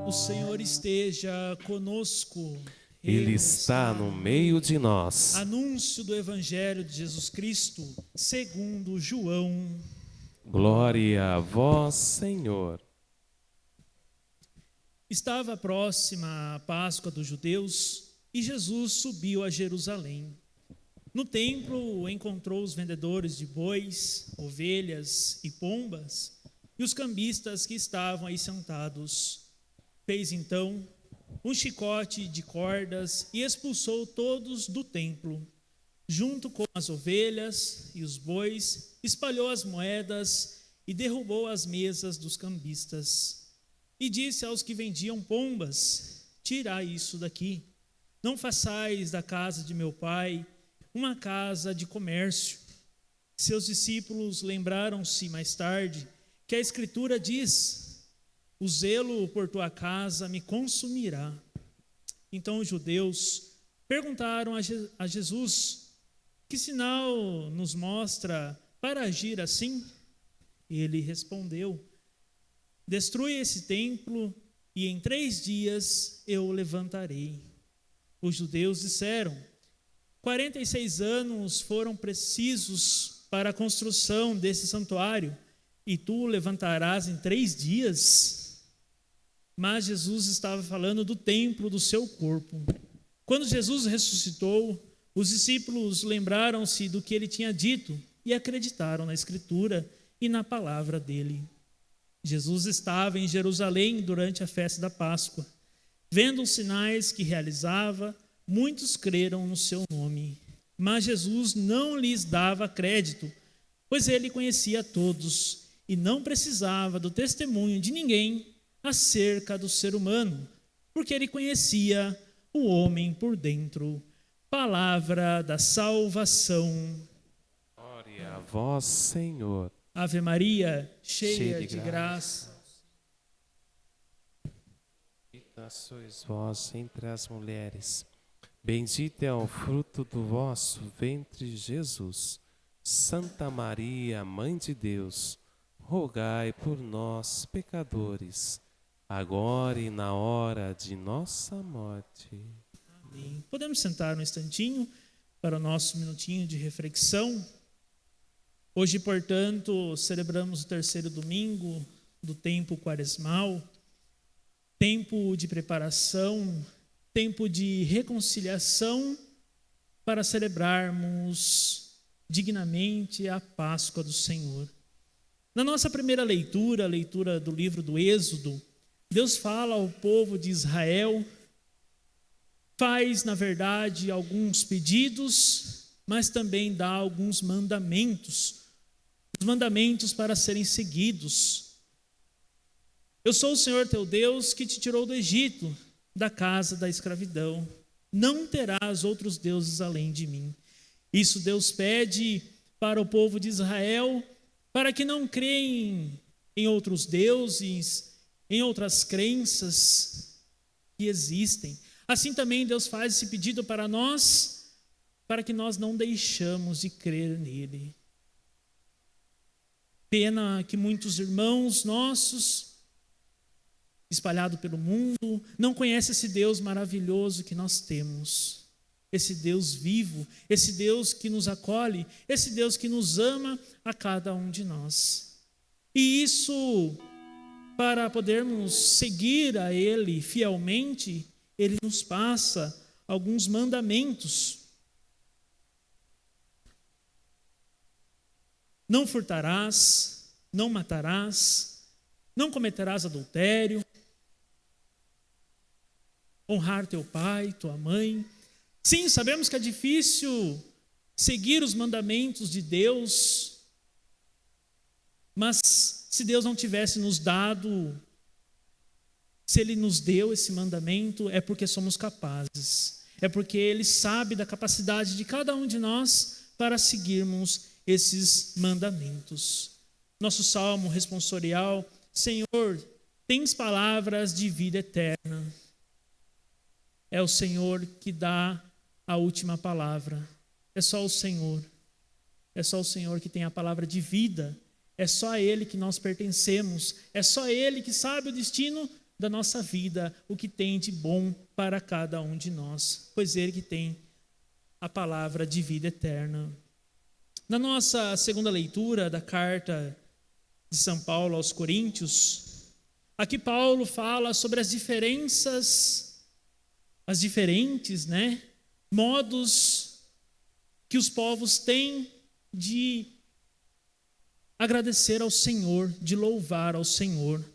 O Senhor esteja conosco. Ele está no meio de nós. Anúncio do Evangelho de Jesus Cristo, segundo João. Glória a vós, Senhor. Estava próxima a Páscoa dos judeus e Jesus subiu a Jerusalém. No templo encontrou os vendedores de bois, ovelhas e pombas e os cambistas que estavam aí sentados. Fez então um chicote de cordas e expulsou todos do templo. Junto com as ovelhas e os bois, espalhou as moedas e derrubou as mesas dos cambistas. E disse aos que vendiam pombas: tirai isso daqui. Não façais da casa de meu pai uma casa de comércio. Seus discípulos lembraram-se mais tarde que a Escritura diz: o zelo por tua casa me consumirá. Então os judeus perguntaram a Jesus: que sinal nos mostra para agir assim? E ele respondeu: destrui esse templo e em 3 dias eu o levantarei. Os judeus disseram: 46 anos foram precisos para a construção desse santuário, e tu o levantarás em 3 dias? Mas Jesus estava falando do templo do seu corpo. Quando Jesus ressuscitou, os discípulos lembraram-se do que ele tinha dito e acreditaram na Escritura e na palavra dele. Jesus estava em Jerusalém durante a festa da Páscoa. Vendo os sinais que realizava, muitos creram no seu nome. Mas Jesus não lhes dava crédito, pois ele conhecia todos e não precisava do testemunho de ninguém acerca do ser humano, porque ele conhecia o homem por dentro. Palavra da salvação. Glória a vós, Senhor. Ave Maria, cheia de graça. Bendita sois vós entre as mulheres. Bendito é o fruto do vosso ventre, Jesus. Santa Maria, Mãe de Deus, rogai por nós, pecadores, agora e na hora de nossa morte. Amém. Podemos sentar um instantinho para o nosso minutinho de reflexão. Hoje, portanto, celebramos o 3º domingo do tempo quaresmal, tempo de preparação, tempo de reconciliação para celebrarmos dignamente a Páscoa do Senhor. Na nossa primeira leitura, a leitura do livro do Êxodo, Deus fala ao povo de Israel, faz, na verdade, alguns pedidos, mas também dá alguns mandamentos, os mandamentos para serem seguidos. Eu sou o Senhor teu Deus que te tirou do Egito, da casa da escravidão. Não terás outros deuses além de mim. Isso Deus pede para o povo de Israel, para que não creem em outros deuses, em outras crenças que existem. Assim também Deus faz esse pedido para nós, para que nós não deixamos de crer nele. Pena que muitos irmãos nossos, espalhados pelo mundo, não conhecem esse Deus maravilhoso que nós temos. Esse Deus vivo, esse Deus que nos acolhe, esse Deus que nos ama a cada um de nós. E isso, para podermos seguir a Ele fielmente, Ele nos passa alguns mandamentos. Não furtarás, não matarás, não cometerás adultério, honrar teu pai, tua mãe. Sim, sabemos que é difícil seguir os mandamentos de Deus, mas se Deus não tivesse nos dado, se Ele nos deu esse mandamento, é porque somos capazes, é porque Ele sabe da capacidade de cada um de nós para seguirmos esses mandamentos. Nosso salmo responsorial: Senhor, tens palavras de vida eterna. É o Senhor que dá a última palavra. É só o Senhor. É só o Senhor que tem a palavra de vida. É só a Ele que nós pertencemos. É só Ele que sabe o destino da nossa vida o que tem de bom para cada um de nós, pois Ele que tem a palavra de vida eterna. Na nossa segunda leitura da carta de São Paulo aos Coríntios, aqui Paulo fala sobre as diferentes, modos que os povos têm de agradecer ao Senhor, de louvar ao Senhor.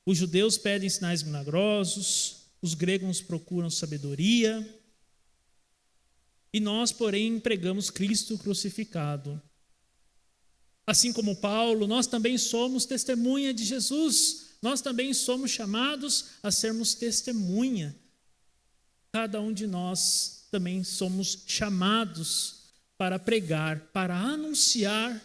Os judeus pedem sinais milagrosos, os gregos procuram sabedoria, e nós, porém, pregamos Cristo crucificado. Assim como Paulo, nós também somos testemunha de Jesus, nós também somos chamados a sermos testemunha. Cada um de nós também somos chamados para pregar, para anunciar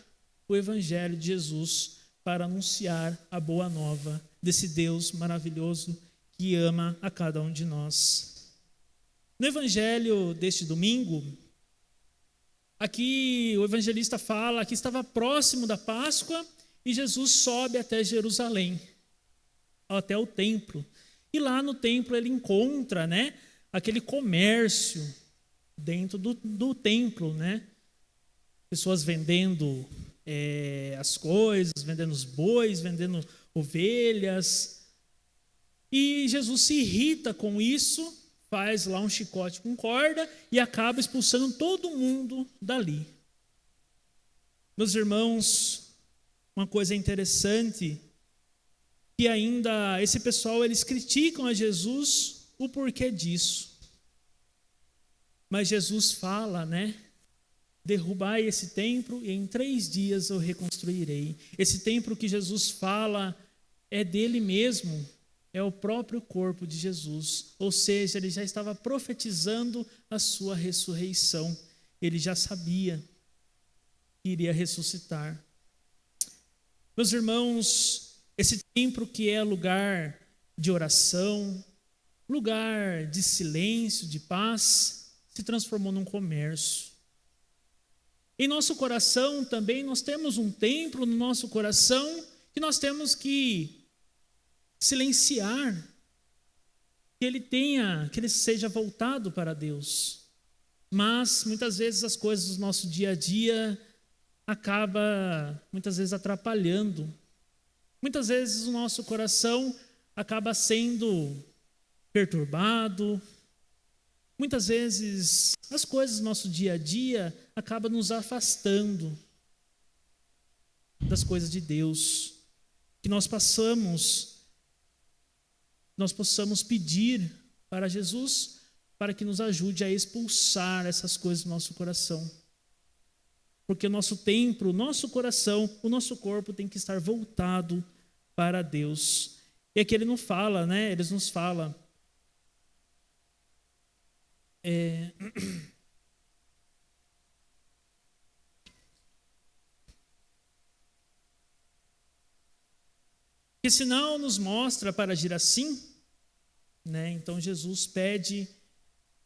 o Evangelho de Jesus, para anunciar a boa nova desse Deus maravilhoso que ama a cada um de nós. No Evangelho deste domingo, aqui o evangelista fala que estava próximo da Páscoa e Jesus sobe até Jerusalém, até o templo. E lá no templo ele encontra, aquele comércio dentro do templo, pessoas vendendo as coisas, vendendo os bois, vendendo ovelhas. E Jesus se irrita com isso, faz lá um chicote com corda e acaba expulsando todo mundo dali. Meus irmãos, uma coisa interessante, que ainda esse pessoal, eles criticam a Jesus o porquê disso. Mas Jesus fala, derrubai esse templo e em 3 dias eu reconstruirei. Esse templo que Jesus fala é dele mesmo, é o próprio corpo de Jesus. Ou seja, ele já estava profetizando a sua ressurreição. Ele já sabia que iria ressuscitar. Meus irmãos, esse templo que é lugar de oração, lugar de silêncio, de paz, se transformou num comércio. Em nosso coração também nós temos um templo no nosso coração que nós temos que silenciar, que ele seja voltado para Deus. Mas muitas vezes as coisas do nosso dia a dia acabam muitas vezes atrapalhando. Muitas vezes o nosso coração acaba sendo perturbado. Muitas vezes as coisas do nosso dia a dia acabam nos afastando das coisas de Deus. Que nós possamos pedir para Jesus para que nos ajude a expulsar essas coisas do nosso coração. Porque o nosso templo, o nosso coração, o nosso corpo tem que estar voltado para Deus. E aqui ele não fala, eles nos falam. Que sinal nos mostra para agir assim? Então Jesus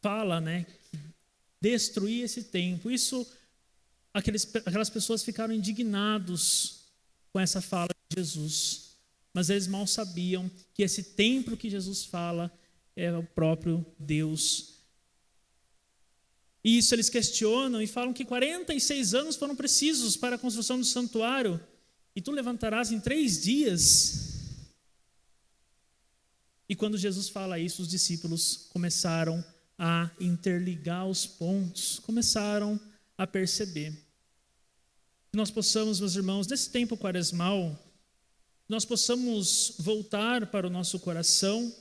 fala, destruir esse templo. Isso, aquelas pessoas ficaram indignados com essa fala de Jesus. Mas eles mal sabiam que esse templo que Jesus fala é o próprio Deus. E isso eles questionam e falam que 46 anos foram precisos para a construção do santuário. E tu levantarás em 3 dias. E quando Jesus fala isso, os discípulos começaram a interligar os pontos, começaram a perceber. Que nós possamos, meus irmãos, nesse tempo quaresmal, nós possamos voltar para o nosso coração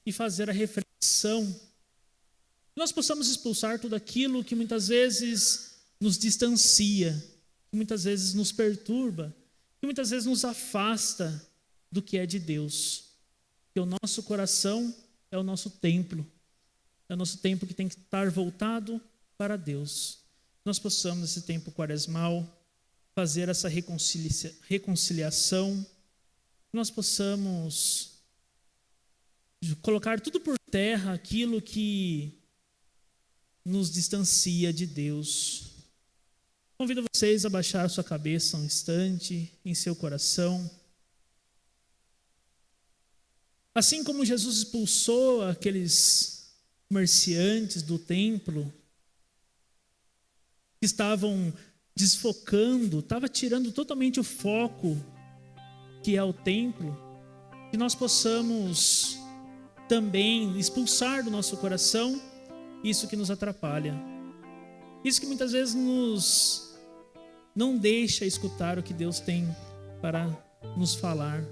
e fazer a reflexão. Nós possamos expulsar tudo aquilo que muitas vezes nos distancia, que muitas vezes nos perturba, que muitas vezes nos afasta do que é de Deus. Que o nosso coração é o nosso templo. É o nosso templo que tem que estar voltado para Deus. Nós possamos, nesse tempo quaresmal, fazer essa reconciliação. Nós possamos colocar tudo por terra aquilo que nos distancia de Deus. Convido vocês a baixar a sua cabeça um instante em seu coração. Assim como Jesus expulsou aqueles comerciantes do templo que estavam desfocando, estava tirando totalmente o foco que é o templo, que nós possamos também expulsar do nosso coração isso que nos atrapalha. Isso que muitas vezes nos não deixa escutar o que Deus tem para nos falar.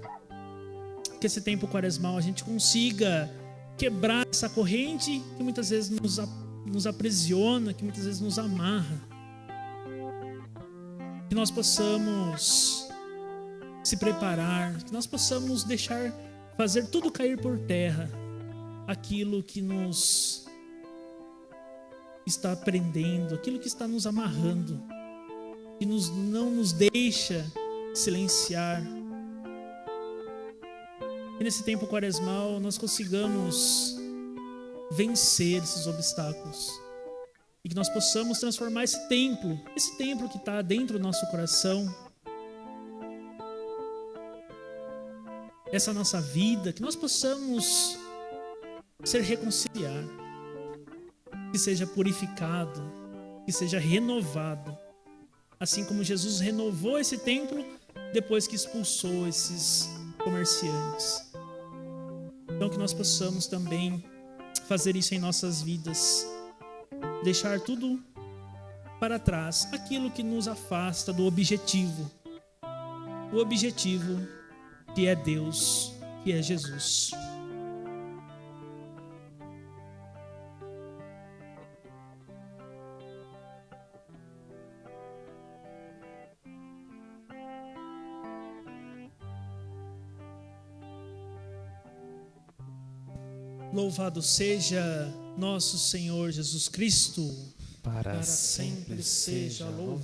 Que esse tempo quaresmal a gente consiga quebrar essa corrente que muitas vezes nos aprisiona, que muitas vezes nos amarra. Que nós possamos se preparar, que nós possamos deixar fazer tudo cair por terra, aquilo que nos está prendendo, aquilo que está nos amarrando, que não nos deixa silenciar. E nesse tempo quaresmal nós consigamos vencer esses obstáculos. E que nós possamos transformar esse templo que está dentro do nosso coração, essa nossa vida, que nós possamos ser reconciliar, que seja purificado, que seja renovado, assim como Jesus renovou esse templo depois que expulsou esses comerciantes. Então que nós possamos também fazer isso em nossas vidas, deixar tudo para trás, aquilo que nos afasta do objetivo, o objetivo que é Deus, que é Jesus. Louvado seja nosso Senhor Jesus Cristo, Para sempre seja louvado.